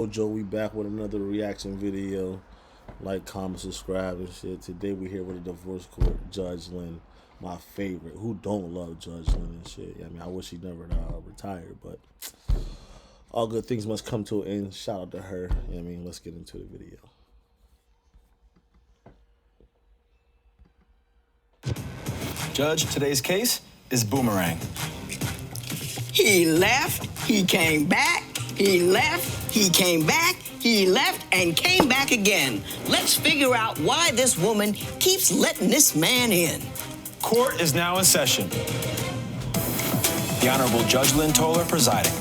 Mojo, we back with another reaction video. Like, comment, subscribe, and shit. Today we here with a divorce court, Judge Lynn, my favorite. Who don't love Judge Lynn and shit? I mean, I wish he never retired, but all good things must come to an end. Shout out to her. I mean, let's get into the video. Judge, today's case is Boomerang. He left, he came back, he left, he came back, he left and came back again. Let's figure out why this woman keeps letting this man in. Court is now in session. The Honorable Judge Lynn Toller presiding.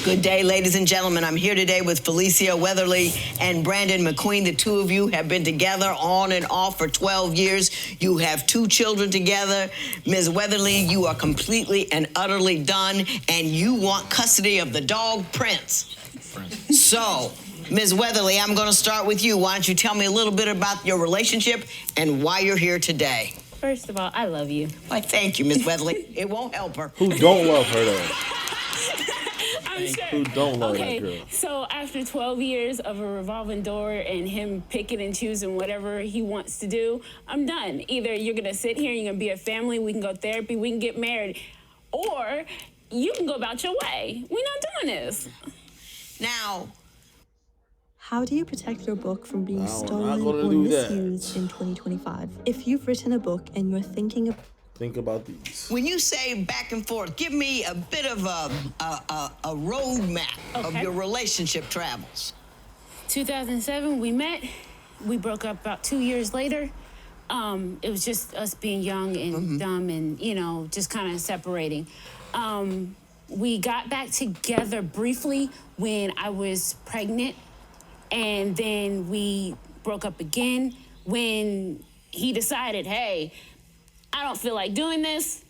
Good day, ladies and gentlemen. I'm here today with Felicia Weatherly and Brandon McQueen. The two of you have been together on and off for 12 years. You have 2 children together. Ms. Weatherly, you are completely and utterly done, and you want custody of the dog, Prince. So, Ms. Weatherly, I'm going to start with you. Why don't you tell me a little bit about your relationship and why you're here today? First of all, I love you. Why, thank you, Ms. Weatherly. It won't help her. Who don't love her though? I'm sure. Who don't love that girl? So after 12 years of a revolving door and him picking and choosing whatever he wants to do, I'm done. Either you're going to sit here and you're going to be a family, we can go therapy, we can get married, or you can go about your way. We're not doing this. Now, how do you protect your book from being not stolen gonna or do that. misused in 2025? If you've written a book and you're thinking of... Think about these. when you say back and forth, give me a bit of a roadmap of Okay. your relationship travels. 2007, we met. We broke up about 2 years later. It was just us being young and dumb and, just kind of separating. We got back together briefly when I was pregnant, and then we broke up again when he decided, hey, I don't feel like doing this.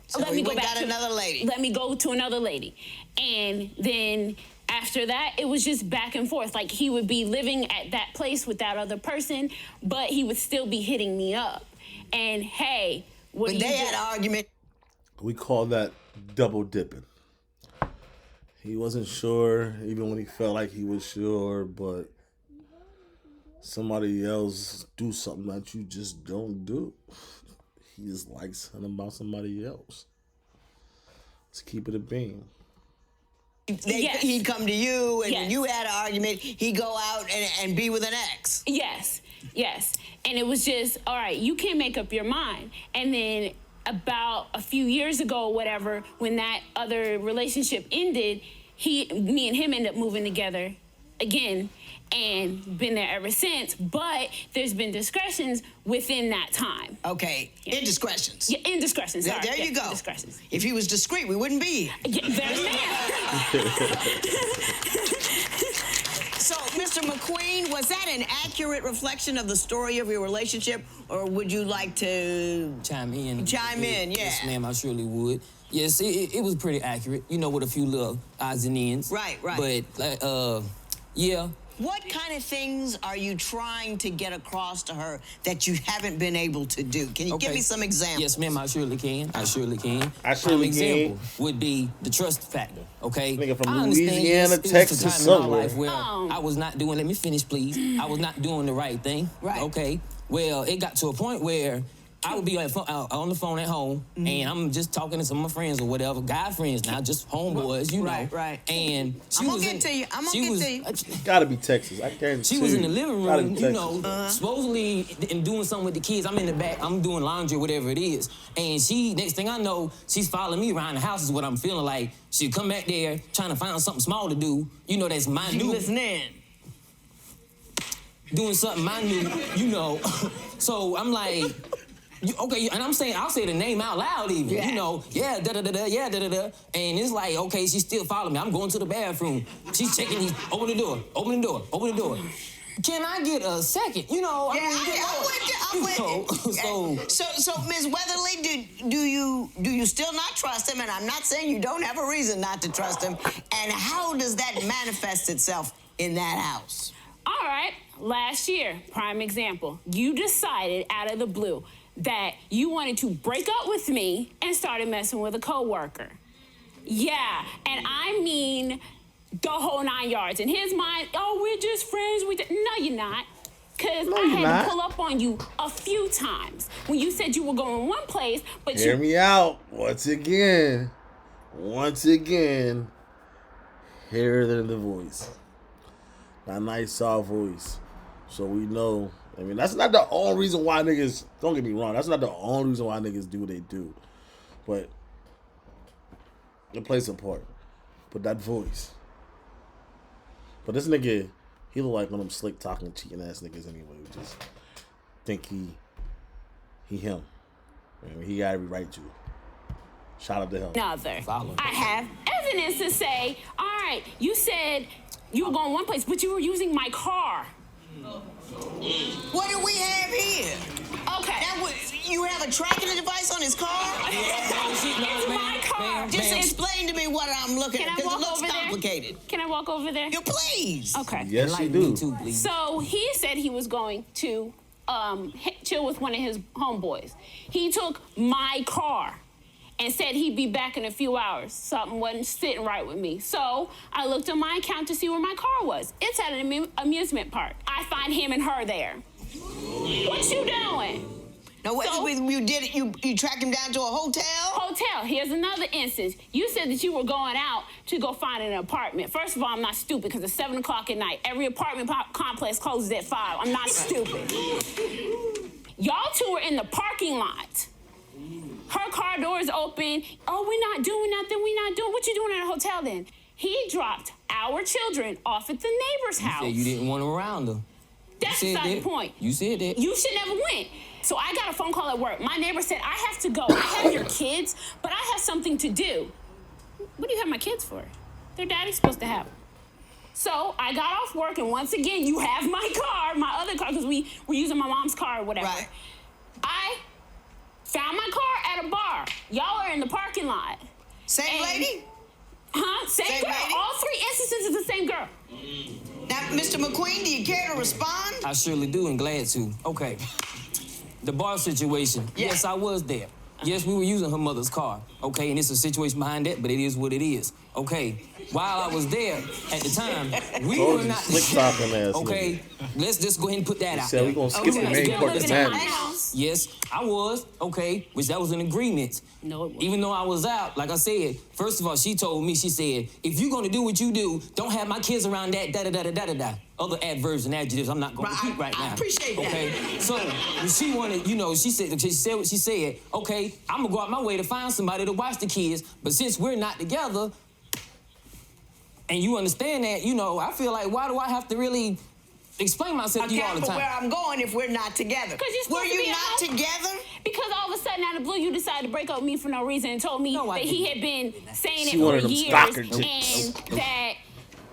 So Let me he go went back got to another lady. Let me go to another lady. And then after that, it was just back and forth. Like, he would be living at that place with that other person, but he would still be hitting me up. And hey, what When do you they do? had an argument, We call that double dipping. He wasn't sure, even when he felt like he was sure, but somebody else do something that you just don't do. He just likes something about somebody else. Let's keep it a beam. Yes. he'd come to you, and when Yes. you had an argument, he'd go out and be with an ex. Yes. And it was just, all right, you can't make up your mind. And then about a few years ago or whatever, when that other relationship ended, me and him ended up moving together again and been there ever since. But there's been discretions within that time. Okay, indiscretions. Yeah, indiscretions. Sorry. There you Yeah, go. Indiscretions. If he was discreet, we wouldn't be here. Yeah, there's So, Mr. McQueen, was that an accurate reflection of the story of your relationship, or would you like to Chime in. yeah? Yes, ma'am, I surely would. Yes, it was pretty accurate, with a few little odds and ends. Right. But, yeah. What kind of things are you trying to get across to her that you haven't been able to do? Can you give me some examples? Yes, ma'am, I surely can. I surely can. I surely Prime can. example would be the trust factor, okay? Nigga from I understand, Louisiana, it was Texas, a time in somewhere. my life where I was not doing, let me finish, please. I was not doing the right thing. Right. Okay. Well, it got to a point where I would be on the phone at home, and I'm just talking to some of my friends or whatever, guy friends now, just homeboys, you know. Right. And she I'm gonna was get in, to you. I'm gonna she get was, to you. Gotta be Texas. I guarantee. She was in the living Gotta be room, Texas. supposedly and doing something with the kids. I'm in the back, I'm doing laundry, whatever it is. And next thing I know, she's following me around the house is what I'm feeling like. She'd come back there trying to find something small to do, that's minute. You listening? Doing something minute, So I'm like, okay, and I'll say the name out loud even, da-da-da-da. And it's like, okay, she's still following me. I'm going to the bathroom. She's checking these, open the door. Can I get a second? I'm with you. So, Ms. Weatherly, do you still not trust him? And I'm not saying you don't have a reason not to trust him. And how does that manifest itself in that house? All right, last year, prime example, you decided out of the blue that you wanted to break up with me and started messing with a coworker. Yeah, and I mean the whole 9 yards. In his mind, oh, we're just friends. No, you're not. Because I had to pull up on you a few times when you said you were going one place, but Hear me out. Once again, hear than the voice. That nice soft voice. So we know. I mean, that's not the only reason why niggas, don't get me wrong, that's not the only reason why niggas do what they do. But it plays a part. But that voice. But this nigga, he look like one of them slick talking, cheating ass niggas anyway. Who just think he him. I mean, he got every right to. Shout out to him. I have evidence to say, all right, you said you were going one place, but you were using my car. What do we have here? Okay. You have a tracking device on his car? It's my car. Just explain to me what I'm looking at, because it looks complicated. Can I walk over there? You please. Okay. Yes, you do. So he said he was going to chill with one of his homeboys. He took my car and said he'd be back in a few hours. Something wasn't sitting right with me. So I looked on my account to see where my car was. It's at an amusement park. I find him and her there. What you doing? No, what you did it? You tracked him down to a hotel? Hotel. Here's another instance. You said that you were going out to go find an apartment. First of all, I'm not stupid because it's 7 o'clock at night. Every apartment complex closes at 5. I'm not stupid. Y'all two were in the parking lot. Her car door is open. Oh, we're not doing nothing. What you doing at a hotel then? He dropped our children off at the neighbor's house. You said you didn't want them around them. That's beside the point. You said that. You should never went. So I got a phone call at work. My neighbor said, I have to go. I have your kids, but I have something to do. What do you have my kids for? Their daddy's supposed to have them. So I got off work, and once again, you have my car, my other car, because we were using my mom's car or whatever. Right. I found my car at a bar. Y'all are in the parking lot. Same lady? Huh? Same girl. Lady? All 3 instances is the same girl. Now, Mr. McQueen, do you care to respond? I surely do and glad to. Okay. The bar situation. Yeah. Yes, I was there. Yes, we were using her mother's car. Okay, and it's a situation behind that, but it is what it is. Okay. While I was there at the time, we were not together. Okay, let's just go ahead and put that out Said there. we gonna skip the main part of Yes, I was, okay, which that was an agreement. No, it wasn't. Even though I was out, like I said, first of all, she told me, she said, if you're gonna do what you do, don't have my kids around that da-da-da-da-da-da-da. Other adverbs and adjectives I'm not gonna repeat right now. I appreciate that. Okay, so she wanted, she said what she said, okay, I'm gonna go out my way to find somebody to watch the kids, but since we're not together, and you understand that, I feel like, why do I have to really explain myself to you all the time? Where I'm going if we're not together. Were you not together? Because all of a sudden, out of the blue, you decided to break up with me for no reason and told me that he had been saying it for years and that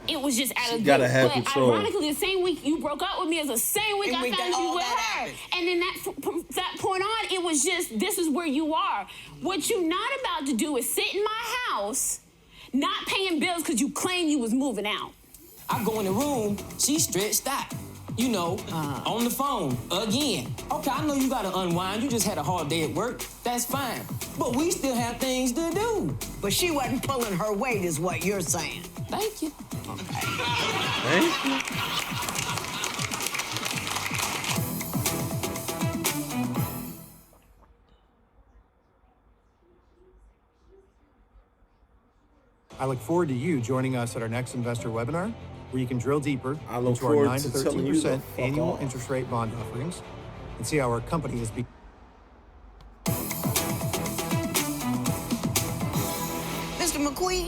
it was just out of the blue. But control. Ironically, the same week you broke up with me is the same week I found you with her. Happened. And then from that point on, it was just, this is where you are. What you're not about to do is sit in my house not paying bills because you claim you was moving out. I go in the room, she's stretched out, on the phone again. Okay, I know you gotta unwind. You just had a hard day at work. That's fine. But we still have things to do. But she wasn't pulling her weight is what you're saying. Thank you. Okay. Thank you. I look forward to you joining us at our next investor webinar, where you can drill deeper into our forward 9 to to telling you to 13% fuck annual off. interest rate bond offerings and see how our company is Mr. McQueen,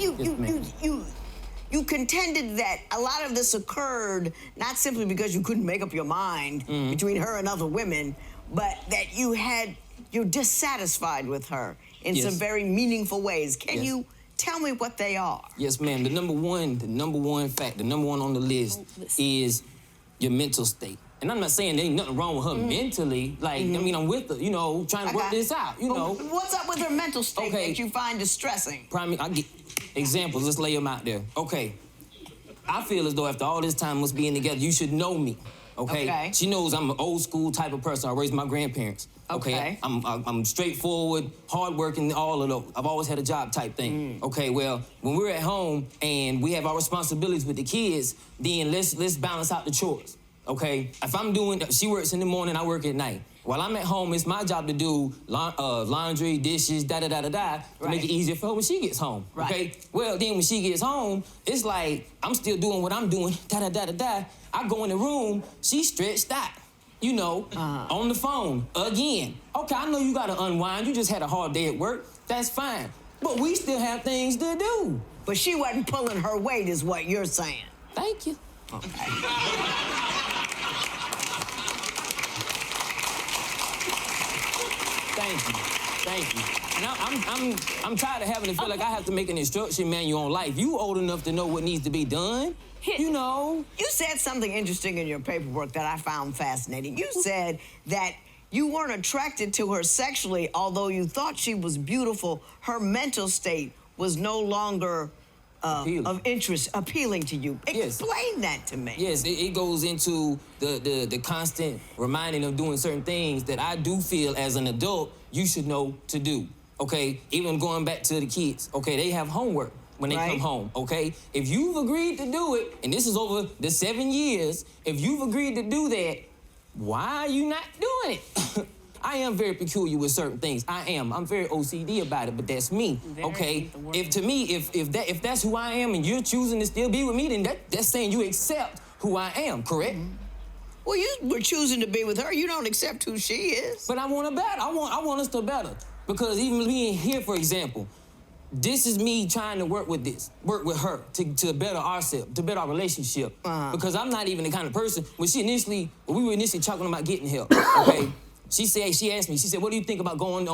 you contended that a lot of this occurred not simply because you couldn't make up your mind between her and other women, but that you're dissatisfied with her in some very meaningful ways. Can you tell me what they are? Yes, ma'am. The number one fact, the number one on the list is your mental state. And I'm not saying there ain't nothing wrong with her mentally. Like, I mean, I'm with her, trying to work this out, What's up with her mental state that you find distressing? I get examples. Let's lay them out there. Okay. I feel as though after all this time us being together, you should know me. Okay. She knows I'm an old school type of person. I raised my grandparents. Okay. I'm straightforward, hardworking, all of those. I've always had a job type thing. Okay. Well, when we're at home and we have our responsibilities with the kids, then let's balance out the chores. Okay. If I'm doing, she works in the morning, I work at night. While I'm at home, it's my job to do laundry, dishes, to make it easier for her when she gets home. Okay. Well, then when she gets home, it's like I'm still doing what I'm doing. I go in the room, she's stretched out. You know, on the phone, again. Okay, I know you gotta unwind. You just had a hard day at work. That's fine. But we still have things to do. But she wasn't pulling her weight, is what you're saying. Thank you. Okay. Thank you. And I'm tired of having to feel like I have to make an instruction manual on life. You old enough to know what needs to be done. You know. You said something interesting in your paperwork that I found fascinating. You said that you weren't attracted to her sexually, although you thought she was beautiful. Her mental state was no longer of interest, appealing to you. Explain that to me. Yes, it goes into the constant reminding of doing certain things that I do feel as an adult you should know to do. Okay, even going back to the kids. Okay, they have homework when they come home, okay? If you've agreed to do it, and this is over the 7 years, if you've agreed to do that, why are you not doing it? I am very peculiar with certain things. I am. I'm very OCD about it, but that's me, okay? If that's who I am and you're choosing to still be with me, then that's saying you accept who I am, correct? Well, you were choosing to be with her. You don't accept who she is. But I want her better. I want us to better. Because even being here, for example, this is me trying to work with her to better ourselves, to better our relationship. Because I'm not even the kind of person, when we were initially talking about getting help, okay? She asked me, what do you think about coming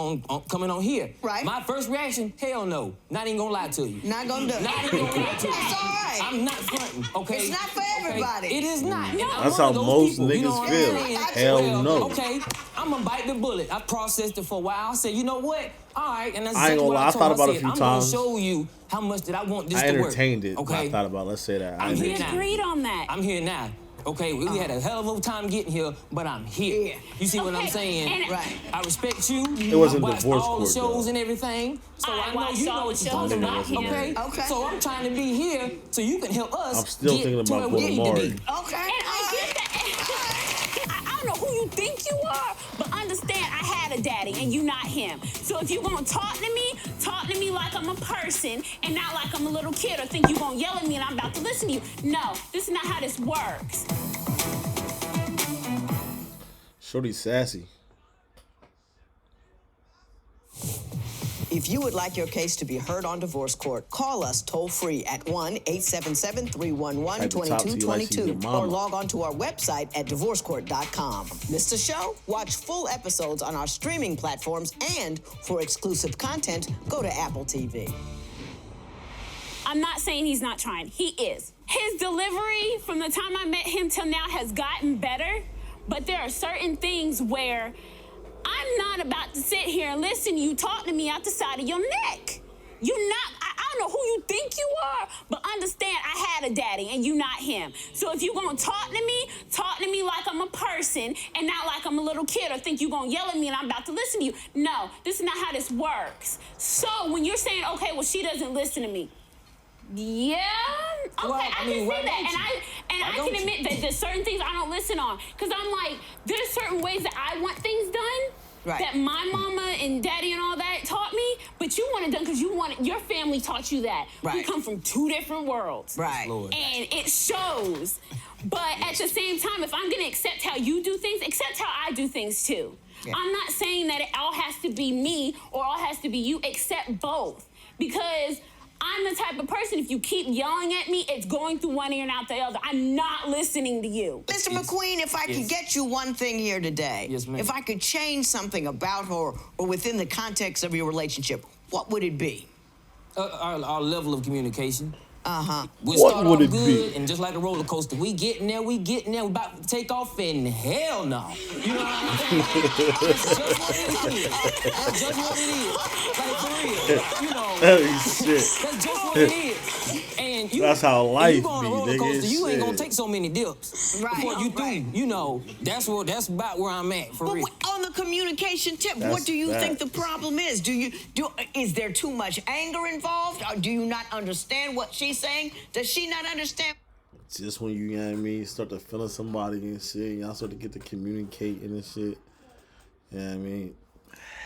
on here? Right. My first reaction, hell no. Not even gonna lie to you. Not gonna do it. Not even gonna lie to you. That's all right. I'm not fronting, okay? It's not for everybody. It is not. And I'm That's one how of those most people, you know niggas what feel. I'm saying? Hell no. Okay, I'm gonna bite the bullet. I processed it for a while. I said, you know what? All right, and I ain't gonna lie, I thought about it a few I'm times. gonna show you how much that I want this I to work. entertained it. Okay. I thought about it. Let's say that. We agreed on that. I'm here now. Okay, we had a hell of a time getting here, but I'm here. Yeah. You see what I'm saying? Right. I respect you. It wasn't I watched divorce all the court, shows though. and everything. So I know watched you all know the what you're shows talking about about. him. Okay? So I'm trying to be here so you can help us I'm still thinking get to about where we going need to to be. Okay. And I get that. I don't know who you think you are, but understand I had a daddy and you not him. So if you're gonna talk to me like I'm a person and not like I'm a little kid, or think you're gonna yell at me and I'm about to listen to you. No, this is not how this works. Shorty sassy. If you would like your case to be heard on divorce court, call us toll-free at 1-877-311-2222 or log on to our website at divorcecourt.com. Missed a show? Watch full episodes on our streaming platforms, and for exclusive content, go to Apple TV. I'm not saying he's not trying. He is. His delivery from the time I met him till now has gotten better, but there are certain things where I'm not about to sit here and listen to you talk to me out the side of your neck. You're not, I don't know who you think you are, but understand I had a daddy and you not him. So if you're gonna talk to me like I'm a person and not like I'm a little kid, or think you're gonna yell at me and I'm about to listen to you. No, this is not how this works. So when you're saying, okay, well, she doesn't listen to me. Yeah, okay, I can see that, and I can admit that there's certain things I don't listen on, because I'm like, there's certain ways that I want things done that my mama and daddy and all that taught me, but you want it done because you want it. Your family taught you that. We come from two different worlds, and it shows. But at the same time, if I'm gonna accept how you do things, accept how I do things too. I'm not saying that it all has to be me or all has to be you. Accept both, because I'm the type of person, if you keep yelling at me, it's going through one ear and out the other. I'm not listening to you. Mr. McQueen, if I could get you one thing here today, if I could change something about her or within the context of your relationship, what would it be? Our level of communication. We What start would off it good, be? and just like a roller coaster, we getting there, we about to take off, and hell no. You know what I'm saying? That's just what it is. That's just what it is. Like, for real. You know, Holy shit. that's just what it is. And That's how life you go on a be, roller nigga. coaster, you ain't gonna Shit. take so many dips. Right, Before you right. do, you know, that's about where I'm at, for But real. on the communication tip, That's what do you think the facts. problem is? Is there too much anger involved? Or do you not understand what she's saying? Does she not understand? Just when you know what I mean, start to feeling somebody and shit, y'all start to get to communicating and shit. You know what I mean?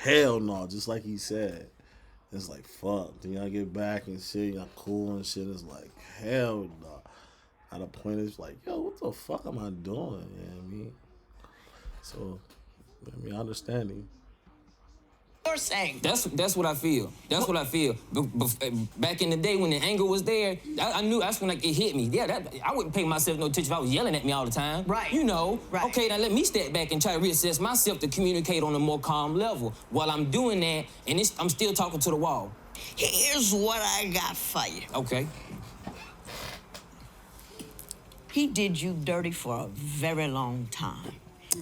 Hell no, just like he said. It's like, fuck. Then y'all get back and shit, y'all cool and shit. It's like, hell no. At a point, it's like, yo, what the fuck am I doing? You know what I mean? So, I understand him. You're saying. That's what I feel. That's what I feel. Back in the day when the anger was there, I knew that's when it hit me. Yeah, I wouldn't pay myself no attention if I was yelling at me all the time. Right. You know. Right. Okay, now let me step back and try to reassess myself to communicate on a more calm level. While I'm doing that, and I'm still talking to the wall. Here's what I got for you. Okay. He did you dirty for a very long time.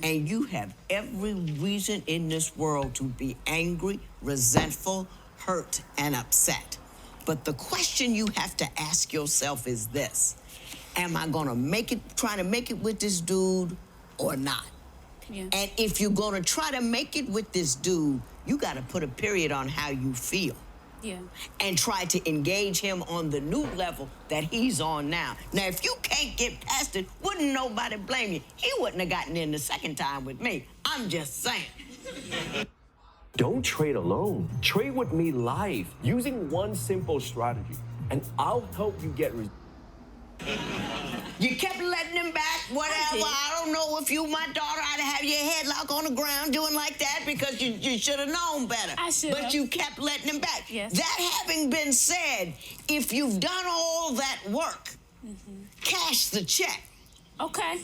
And you have every reason in this world to be angry, resentful, hurt, and upset. But the question you have to ask yourself is this: am I gonna try to make it with this dude or not? Yeah. And if you're gonna try to make it with this dude, you gotta put a period on how you feel. Yeah. And try to engage him on the new level that he's on now. Now, if you can't get past it, wouldn't nobody blame you. He wouldn't have gotten in the second time with me. I'm just saying. Don't trade alone. Trade with me live using one simple strategy, and I'll help you get results. You kept letting him back, whatever. I don't know if you, my daughter, I'd have your headlock on the ground doing like that because you should have known better. I should have. But you kept letting him back. Yes. That having been said, if you've done all that work, cash the check. Okay.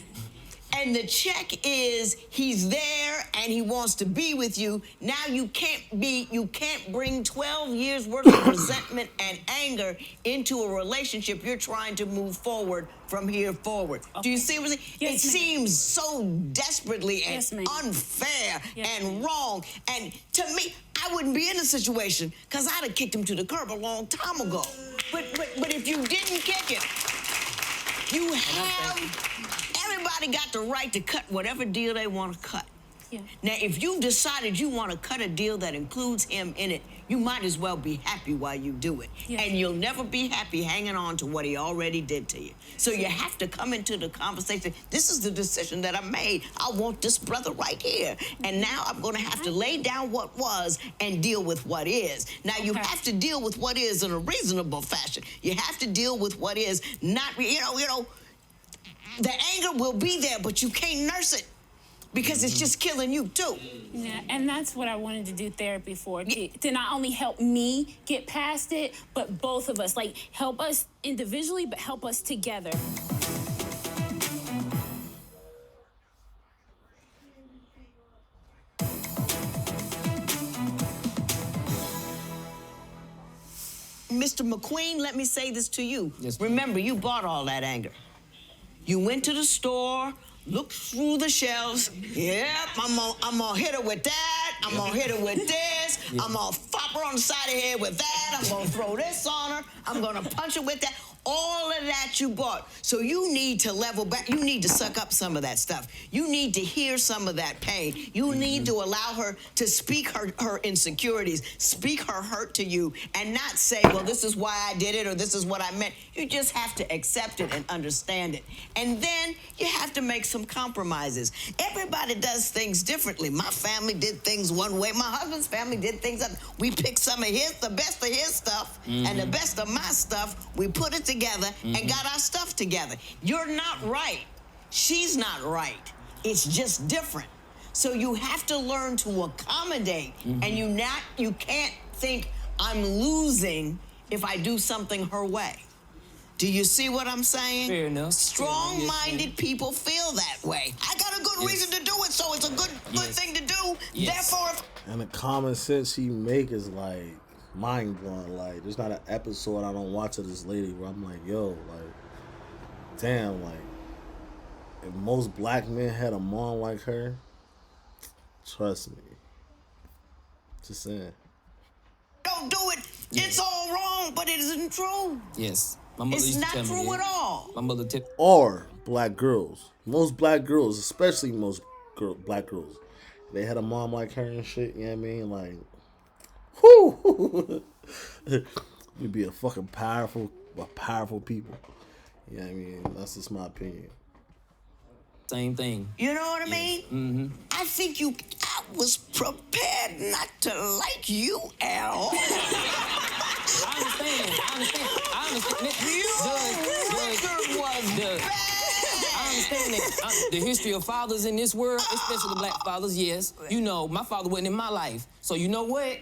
And the check is he's there and he wants to be with you. Now you can't bring 12 years worth of resentment and anger into a relationship you're trying to move forward from here forward. Okay. Do you see what I'm saying? Yes, It ma'am. seems so desperately and Yes, ma'am. unfair Yes, and ma'am. wrong. And to me, I wouldn't be in a situation because I'd have kicked him to the curb a long time ago. But if you didn't kick him, you have... Everybody got the right to cut whatever deal they want to cut. Yeah. Now, if you decided you want to cut a deal that includes him in it, you might as well be happy while you do it. Yeah. And you'll never be happy hanging on to what he already did to you. So you have to come into the conversation. This is the decision that I made. I want this brother right here. And now I'm going to have to lay down what was and deal with what is. Now, you have to deal with what is in a reasonable fashion. You have to deal with what is not, the anger will be there, but you can't nurse it because it's just killing you too. Yeah, and that's what I wanted to do therapy for, to not only help me get past it, but both of us, like help us individually, but help us together. Mr. McQueen, let me say this to you. Yes, ma'am. Remember, you bought all that anger. You went to the store, looked through the shelves. Yep, I'm gonna hit her with that. I'm gonna hit her with this. I'm gonna fop her on the side of the head with that. I'm gonna throw this on her. I'm gonna punch her with that. All of that you bought. So you need to level back. You need to suck up some of that stuff. You need to hear some of that pain. You need to allow her to speak her insecurities, speak her hurt to you, and not say, well, this is why I did it or this is what I meant. You just have to accept it and understand it. And then you have to make some compromises. Everybody does things differently. My family did things one way. My husband's family did things other. We picked some of the best of his stuff and the best of my stuff. We put it together and got our stuff together. You're not right. She's not right. It's just different. So you have to learn to accommodate, and you can't think I'm losing if I do something her way. Do you see what I'm saying? Fair enough. Strong-minded people feel that way. I got a good reason to do it, so it's a good thing to do. Yes. Therefore, And the common sense he make is like mind-blowing. Like, there's not an episode I don't watch of this lady where I'm like, yo, like, damn, like, if most black men had a mom like her, trust me. Just saying. don't do it. It's all wrong, but it isn't true. Yes. My mother It's used to not tell me true that. at all. My mother tip. Or black girls. Most black girls, especially most black girls, they had a mom like her and shit. You know what I mean? Like, whoo, you'd be a fucking powerful people. You know what I mean? That's just my opinion. Same thing. You know what I mean? Mm-hmm. I think I was prepared not to like you at all. I understand. I understand that the history of fathers in this world, especially the black fathers, yes. You know, my father wasn't in my life. So you know what?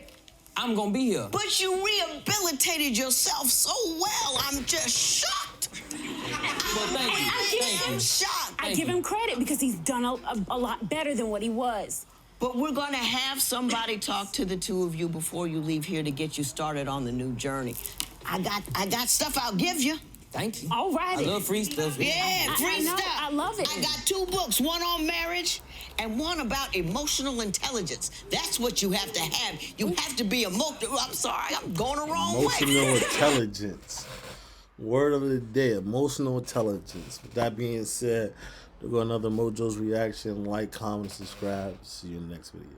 I'm gonna be here. But you rehabilitated yourself so well, I'm just shocked. Well, thank you. I'm shocked. I give him credit because he's done a lot better than what he was. But we're going to have somebody talk to the two of you before you leave here to get you started on the new journey. I got stuff I'll give you. Thank you. All right. I love free stuff. Yeah, free stuff. I love it. I got 2 books, one on marriage and one about emotional intelligence. That's what you have to have. You have to be emotional. I'm sorry, I'm going the wrong way. Emotional intelligence. Word of the day, emotional intelligence. With that being said, we'll go another Mojo's Reaction. Like, comment, subscribe. See you in the next video.